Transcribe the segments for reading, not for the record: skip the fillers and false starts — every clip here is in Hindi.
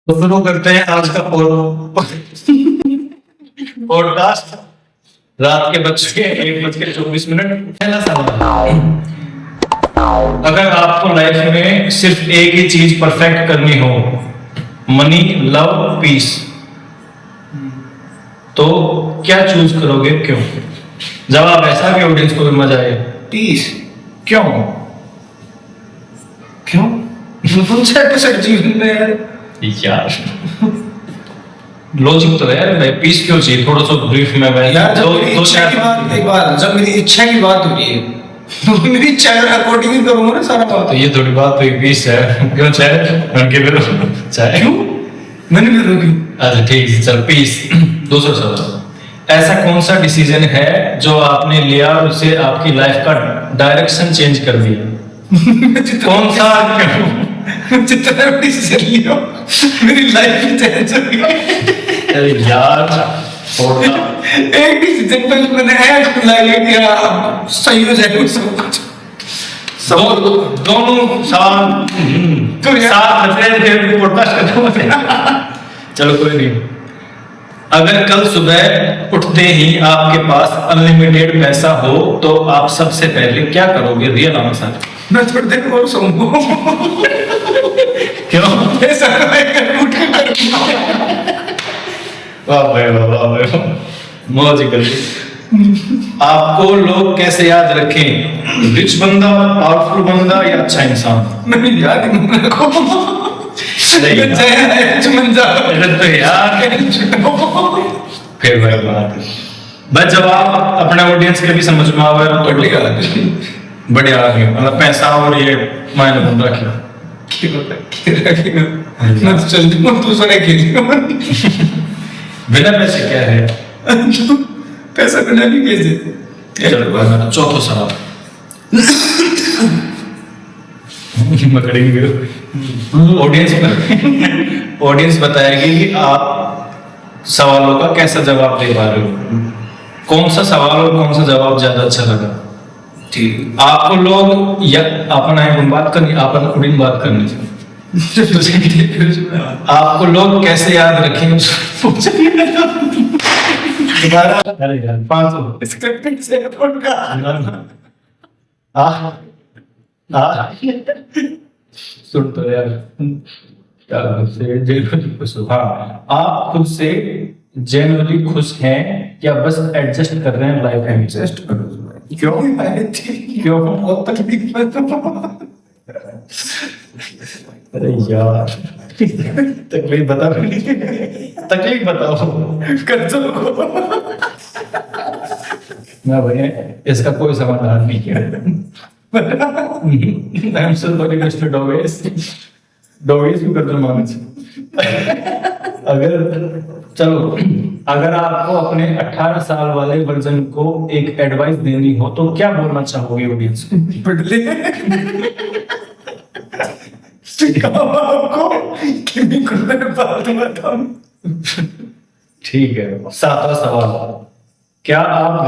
तो शुरू करते हैं आज का पॉडकास्ट। रात के 1:24। पहला सवाल, अगर आपको लाइफ में सिर्फ एक ही चीज परफेक्ट करनी हो, मनी, लव, पीस, तो क्या चूज करोगे, क्यों? जवाब ऐसा कि ऑडियंस को भी मजा आए। पीस। क्यों? क्यों? जीवन में यार लॉजिक तो है यार भाई, पीस क्यों चाहिए? थोड़ा सा ब्रीफ में भाई यार, जब मेरी इच्छा की बात, एक बार जब मेरी इच्छा की बात हो रही है तो मेरी इच्छा के अकॉर्डिंग ही करूंगा ना सारा बात। तो ये थोड़ी बात हुई, पीस है क्यों? चाहे उनके फिर चाहे क्यों? मैंने भी रोकी। अच्छा ठीक है, चल पीस। दूसरा सवाल, ऐसा कौन सा डिसीजन है जो आपने लिया और उससे आपकी लाइफ का डायरेक्शन चेंज कर दिया? कौन सा? क्यों? जितना डिसीजन लिया मेरी लाइफ ही चेंज हो गई। अरे यार छोड़ना। एक डिसीजन पे मैंने ऐड लगा कि अब सही हो जाएगा सब कुछ। दोनों सवाल साथ बच रहे थे, पॉडकास्ट खत्म। चलो कोई नहीं। अगर कल सुबह उठते ही आपके पास अनलिमिटेड पैसा हो तो आप सबसे पहले क्या करोगे? Real answer. मैं थोड़ी देर और सोऊंगा। क्यों? ऐसा कर उठ के करूंगा। वाह भाई वाह, वाह भाई वाह। मौज कर ली। आपको लोग कैसे याद रखें? रिच बंदा, पावरफुल बंदा या अच्छा इंसान? मैं याद ही नहीं मेरे को। नहीं यार। अरे तो यार फिर भाई बात है। बस जवाब अपने ऑडियंस के भी समझ में आवे तो बढ़िया आगे, मतलब पैसा और ये मायने बन रखियो। मैं तो चल दूंगा, तू सारे खेलेगा। बिना पैसे क्या है? पैसा बिना भी भेज देते। चलो चौथा सवाल। ऑडियंस बताएगी कि आप सवालों का कैसा जवाब दे पा रहे हो, कौन सा सवाल और कौन सा जवाब ज्यादा अच्छा लगा। ठीक। आपको लोग या अपन बात करनी, अपन उड़ीन बात करनी चाहिए। आपको लोग कैसे याद रखें? दोबारा अरे यार 500 स्क्रिप्टेड से सुन तो यार, क्या से जेनुअली खुश हो? हाँ, आप खुद से जेनुअली खुश हैं या बस एडजस्ट कर रहे हैं लाइफ में? एडजस्ट करो। क्यों? क्यों? बहुत तकलीफ में तो। अरे यार तकलीफ बता, तकलीफ बताओ। कर चलो। ना भाई, इसका कोई समाधान नहीं है। I'm still very Mr. Dovis. Dovis भी कर दो मानस। अगर आपको अपने 18 साल वाले वर्जन को एक एडवाइस देनी हो तो क्या बोलना चाहोगे ऑडियंस को? बदले आपको कि मैं कुछ बात बताऊं। ठीक है, 7वां सवाल, क्या आप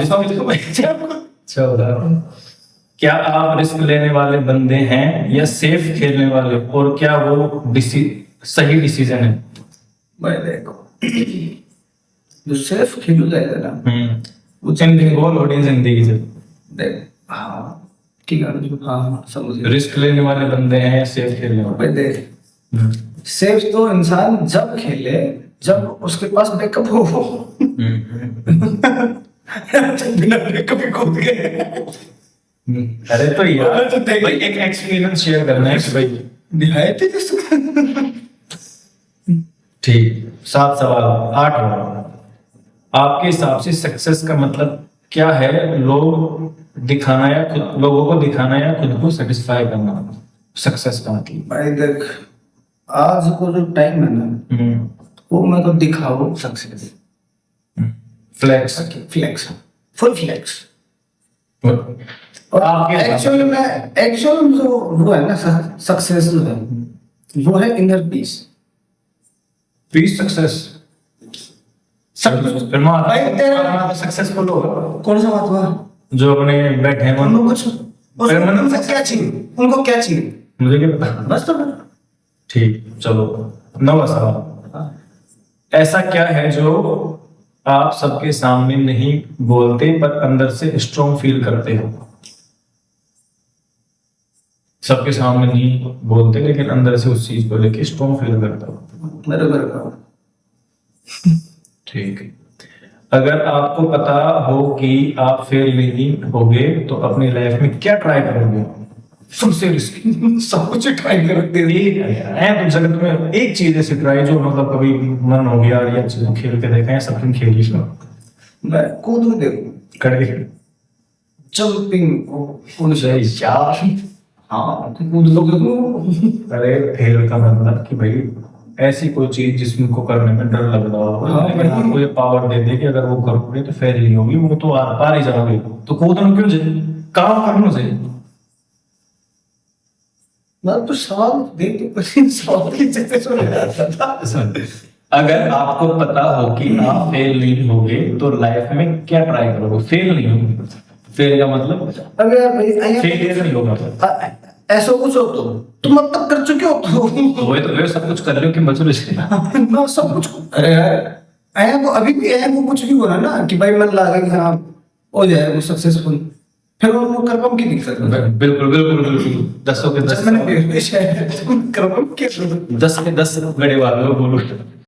रिस्क लेने वाले बंदे हैं या सेफ खेलने वाले, और क्या वो सही डिसीजन है? मैं देखो जो सेफ खेल जाएगा ना, वो चैंपियन गोल ऑडियंस जिंदगी से देख। हाँ ठीक है, हाँ समझ गया। रिस्क लेने वाले बंदे हैं या सेफ खेलने वाले? भाई देख, सेफ तो इंसान जब खेले जब उसके पास बैकअप हो। बिना बैकअप ही कूद गए। अरे तो यार तो देख, भाई एक एक्सपीरियंस शेयर करना है कि भाई निहायत ठीक। 7 सवाल, 8वां, आपके हिसाब से सक्सेस का मतलब क्या है? लोगों को दिखाना या खुद को सेटिस्फाई करना, सक्सेस का मतलब? भाई देख, आज को जो टाइम है ना, वो मैं तो दिखाओ सक्सेस, फ्लेक्स, फुल फ्लेक्स। और आपके एक्चुअली में जो वो है ना सक्सेस जो है, वो है inner peace. Peace success successful हो। कौन सा बात हुआ? जो अपने बैठे हैं उनको क्या चाहिए? उनको क्या चाहिए? मुझे क्या पता। बस तो ठीक, चलो 9वां सवाल, ऐसा क्या है जो आप सबके सामने नहीं बोलते पर अंदर से स्ट्रॉन्ग फील करते हो? सबके सामने नहीं बोलते लेकिन अंदर से उस चीज को लेके स्ट्रॉन्ग फील करते हो। मेरे घर का ठीक है। अगर आपको पता हो कि आप फेल नहीं होगे तो अपनी लाइफ में क्या ट्राई करोगे? सबसे रिस्की सब कुछ ट्राई कर रखते है तो जगत में एक चीज ऐसी ट्राई जो मतलब कभी मन हो गया या चीज खेल के देखा है, सब तुम खेल ही लो। मैं कूद में देखूं कड़े जंपिंग कौन सा है? यार, हाँ तो कूद लोगे तो अरे फेल का मतलब कि भाई ऐसी कोई चीज जिसको करने में डर लग रहा हो, हाँ, लेकिन भाई। आपको ये पावर दे दे कि अगर वो करोगे तो फेल नहीं होगी, वो तो आर पार ही जाओगे, तो कूदना क्यों जाए, काम करना चाहिए। मैं तो सवाल देख के पहले सवाल की जगह सुन रहा था। अगर आपको पता हो कि आप फेल नहीं होगे तो लाइफ में क्या ट्राई करोगे? फेल नहीं होगे, फेल का मतलब अगर भाई फेलियर नहीं होगा। ऐसा कुछ हो तो तुम अब तक कर चुके हो तो वो तो सब कुछ कर लो कि बचो इसलिए। ना सब कुछ। अरे यार आया वो अभी भी है, वो कुछ भी हो रहा ना कि भाई मन लगा कि हाँ हो जाए वो सक्सेसफुल, फिर वो कर पाऊँ की दिक्कत है। बिल्कुल बिल्कुल बिल्कुल, 10 के 10 मैंने कर पाऊँ क्या 10 के 10 बड़े वाले बोलो।